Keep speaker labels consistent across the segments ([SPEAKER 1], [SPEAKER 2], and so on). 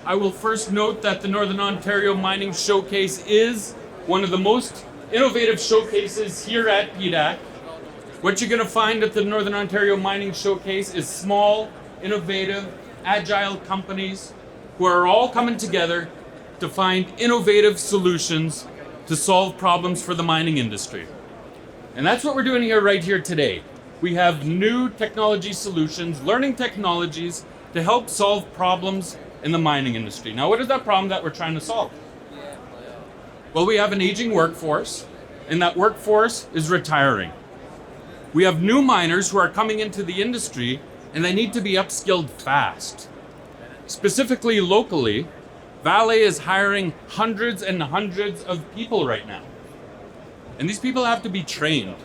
[SPEAKER 1] I will first note that the Northern Ontario Mining Showcase is one of the most innovative showcases here at PDAC. What you're going to find at the Northern Ontario Mining Showcase is small, innovative, agile companies who are all coming together to find innovative solutions to solve problems for the mining industry. And that's what we're doing right here today. We have new technology solutions, learning technologies to help solve problems in the mining industry. Now, what is that problem that we're trying to solve? Well, we have an aging workforce, and that workforce is retiring. We have new miners who are coming into the industry, and they need to be upskilled fast. Specifically locally, Vale is hiring hundreds and hundreds of people right now. And these people have to be trained.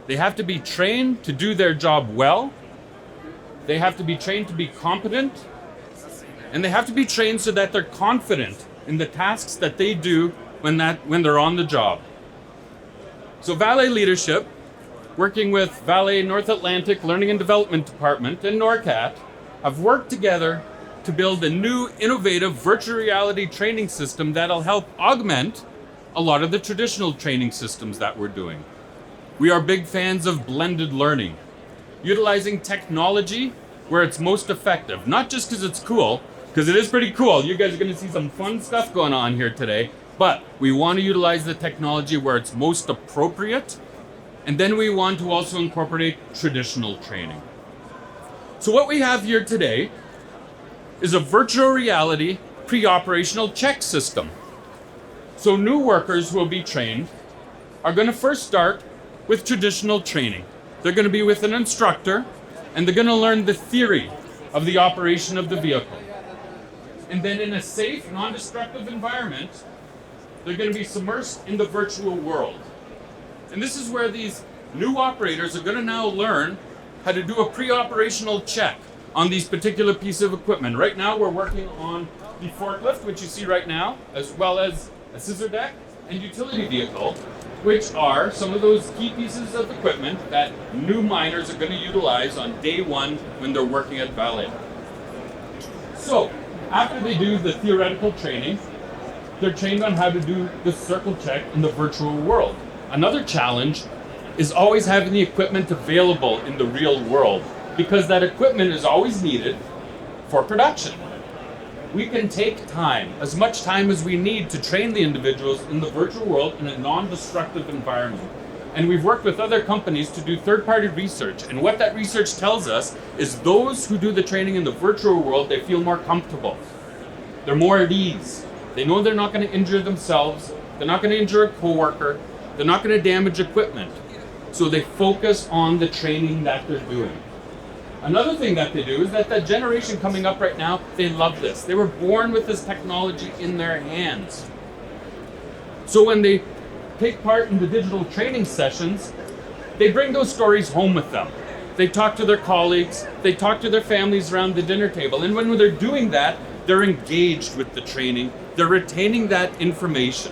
[SPEAKER 1] They have to be trained to do their job well. They have to be trained to be competent. And they have to be trained so that they're confident in the tasks that they do when they're on the job. So Vale leadership, working with Vale North Atlantic Learning and Development Department and NORCAT, have worked together to build a new innovative virtual reality training system that'll help augment a lot of the traditional training systems that we're doing. We are big fans of blended learning, utilizing technology where it's most effective, not just because it's cool, because it is pretty cool. You guys are going to see some fun stuff going on here today, but we want to utilize the technology where it's most appropriate, and then we want to also incorporate traditional training. So what we have here today is a virtual reality pre-operational check system. So new workers who will be trained are going to first start with traditional training. They're going to be with an instructor, and they're going to learn the theory of the operation of the vehicle. And then in a safe, non-destructive environment, they're going to be submersed in the virtual world. And this is where these new operators are going to now learn how to do a pre-operational check on these particular pieces of equipment. Right now, we're working on the forklift, which you see right now, as well as a scissor deck and utility vehicle, which are some of those key pieces of equipment that new miners are going to utilize on day one when they're working at Vale. So, after they do the theoretical training, they're trained on how to do the circle check in the virtual world. Another challenge is always having the equipment available in the real world, because that equipment is always needed for production. We can take time, as much time as we need, to train the individuals in the virtual world in a non-destructive environment. And we've worked with other companies to do third-party research. And what that research tells us is those who do the training in the virtual world, they feel more comfortable. They're more at ease. They know they're not going to injure themselves. They're not going to injure a coworker. They're not going to damage equipment. So they focus on the training that they're doing. Another thing that they do is that the generation coming up right now, they love this. They were born with this technology in their hands. So when they take part in the digital training sessions, they bring those stories home with them. They talk to their colleagues, they talk to their families around the dinner table, and when they're doing that, they're engaged with the training, they're retaining that information,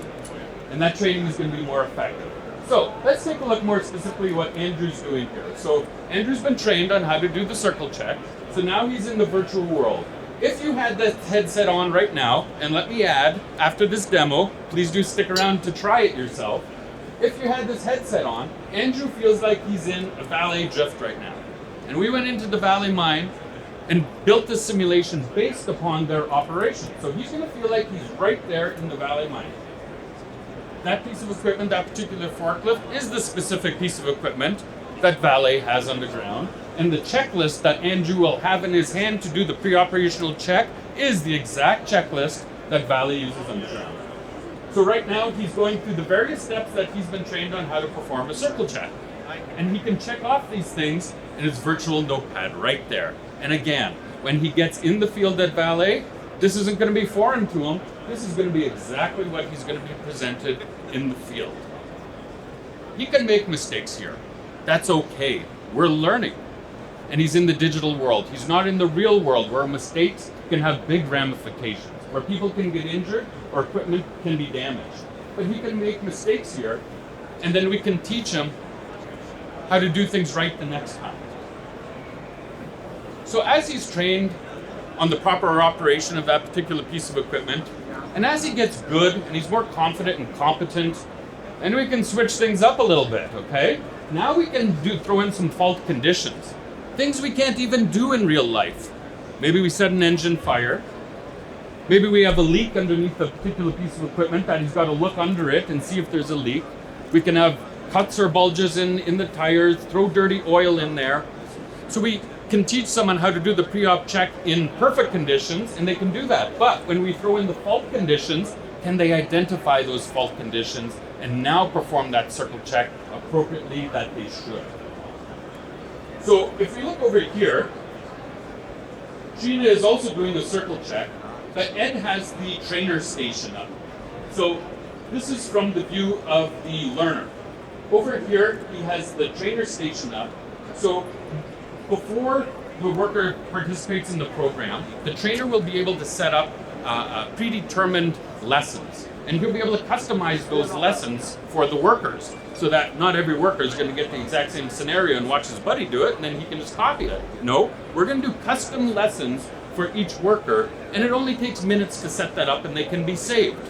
[SPEAKER 1] and that training is going to be more effective. So let's take a look more specifically what Andrew's doing here. So Andrew's been trained on how to do the circle check, so now he's in the virtual world. If you had the headset on right now, and let me add, after this demo, please do stick around to try it yourself. If you had this headset on, Andrew feels like he's in a Vale drift right now. And we went into the Vale mine and built this simulation based upon their operation. So he's going to feel like he's right there in the Vale mine. That piece of equipment, that particular forklift, is the specific piece of equipment that Vale has underground. And the checklist that Andrew will have in his hand to do the pre-operational check is the exact checklist that Vale uses underground. So right now he's going through the various steps that he's been trained on how to perform a circle check. And he can check off these things in his virtual notepad right there. And again, when he gets in the field at Vale, this isn't going to be foreign to him. This is going to be exactly what he's going to be presented in the field. He can make mistakes here. That's okay. We're learning. And he's in the digital world. He's not in the real world where mistakes can have big ramifications, where people can get injured or equipment can be damaged. But he can make mistakes here, and then we can teach him how to do things right the next time. So as he's trained on the proper operation of that particular piece of equipment. And as he gets good and he's more confident and competent, then we can switch things up a little bit, okay? Now we can throw in some fault conditions. Things we can't even do in real life. Maybe we set an engine fire. Maybe we have a leak underneath a particular piece of equipment that he's got to look under it and see if there's a leak. We can have cuts or bulges in the tires, throw dirty oil in there. So we can teach someone how to do the pre-op check in perfect conditions, and they can do that. But when we throw in the fault conditions, can they identify those fault conditions and now perform that circle check appropriately that they should? So if we look over here, Gina is also doing a circle check, but Ed has the trainer station up. So this is from the view of the learner. Over here, he has the trainer station up. So before the worker participates in the program, the trainer will be able to set up predetermined lessons. And he'll be able to customize those lessons for the workers so that not every worker is going to get the exact same scenario and watch his buddy do it and then he can just copy it. No, we're going to do custom lessons for each worker, and it only takes minutes to set that up and they can be saved.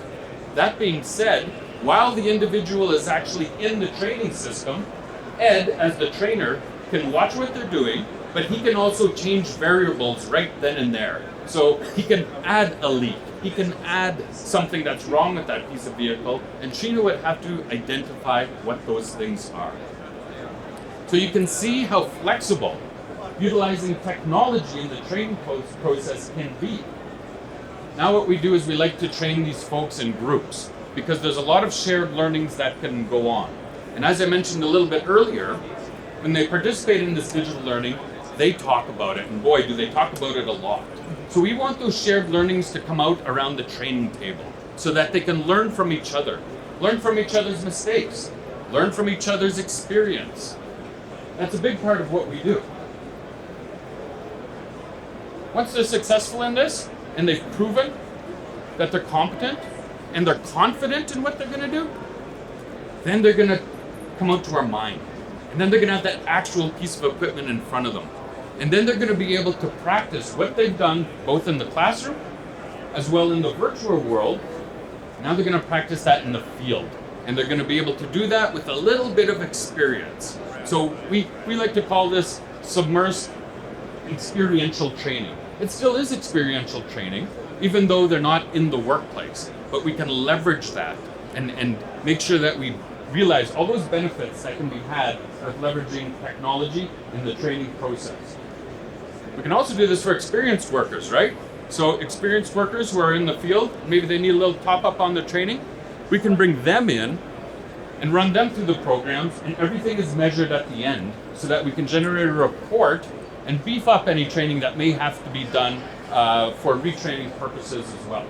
[SPEAKER 1] That being said, while the individual is actually in the training system, Ed, as the trainer, can watch what they're doing, but he can also change variables right then and there. So he can add a leak, he can add something that's wrong with that piece of vehicle, and Sheena would have to identify what those things are. So you can see how flexible utilizing technology in the training process can be. Now what we do is we like to train these folks in groups because there's a lot of shared learnings that can go on. And as I mentioned a little bit earlier, when they participate in this digital learning, they talk about it, and boy, do they talk about it a lot. So we want those shared learnings to come out around the training table so that they can learn from each other, learn from each other's mistakes, learn from each other's experience. That's a big part of what we do. Once they're successful in this, and they've proven that they're competent, and they're confident in what they're going to do, then they're going to come out to our mind. And then they're going to have that actual piece of equipment in front of them. And then they're going to be able to practice what they've done both in the classroom as well in the virtual world. Now they're going to practice that in the field. And they're going to be able to do that with a little bit of experience. So we like to call this submersed experiential training. It still is experiential training, even though they're not in the workplace. But we can leverage that and make sure that we realize all those benefits that can be had with leveraging technology in the training process. We can also do this for experienced workers, right? So experienced workers who are in the field, maybe they need a little top up on their training, we can bring them in and run them through the programs, and everything is measured at the end so that we can generate a report and beef up any training that may have to be done for retraining purposes as well.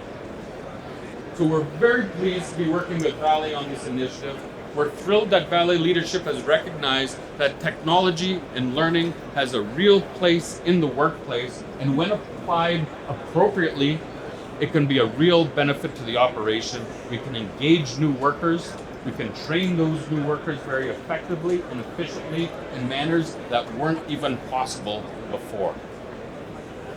[SPEAKER 1] So we're very pleased to be working with Valley on this initiative. We're thrilled that Valley leadership has recognized that technology and learning has a real place in the workplace, and when applied appropriately, it can be a real benefit to the operation. We can engage new workers. We can train those new workers very effectively and efficiently in manners that weren't even possible before.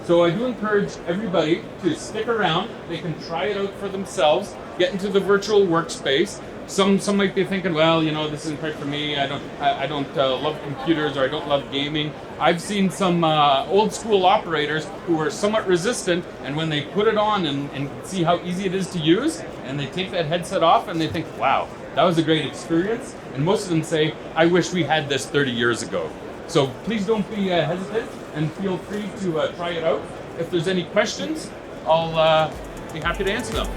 [SPEAKER 1] So I do encourage everybody to stick around. They can try it out for themselves, get into the virtual workspace. Some might be thinking, well, you know, this isn't right for me. I don't love computers, or I don't love gaming. I've seen some old school operators who are somewhat resistant, and when they put it on and see how easy it is to use, and they take that headset off and they think, wow, that was a great experience. And most of them say, I wish we had this 30 years ago. So please don't be hesitant and feel free to try it out. If there's any questions, I'll be happy to answer them.